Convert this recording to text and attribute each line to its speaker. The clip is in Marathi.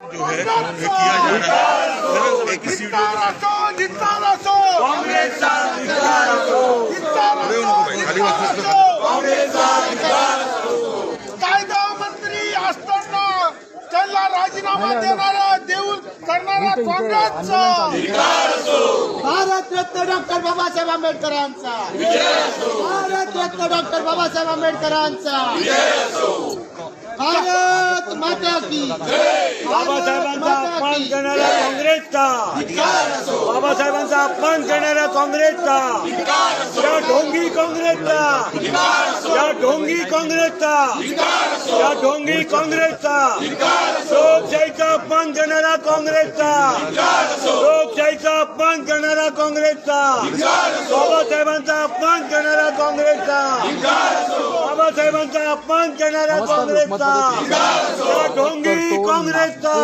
Speaker 1: जो है ये किया जा रहा है एक सीटों
Speaker 2: कायदा मंत्री असताना त्यांना राजीनामा देणारा देऊन करणारा काँग्रेसचा भारतरत्न डॉक्टर बाबासाहेब आंबेडकरांचा भारतरत्न डॉक्टर बाबासाहेब आंबेडकरांचा भारत माता की
Speaker 3: बाबासाहेबांचा अपमान करणाऱ्या काँग्रेसचा बाबासाहेबांचा अपमान करणाऱ्या काँग्रेसचा या ढोंगी काँग्रेसचा या ढोंगी काँग्रेसचा या ढोंगी काँग्रेसचा लोकशाहीचा अपमान करणारा काँग्रेसचा लोकशाहीचा अपमान करणारा काँग्रेसचा बाबासाहेबांचा अपमान करणारा काँग्रेसचा बाबासाहेबांचा अपमान करणारा काँग्रेसचा या ढोंगी काँग्रेसचा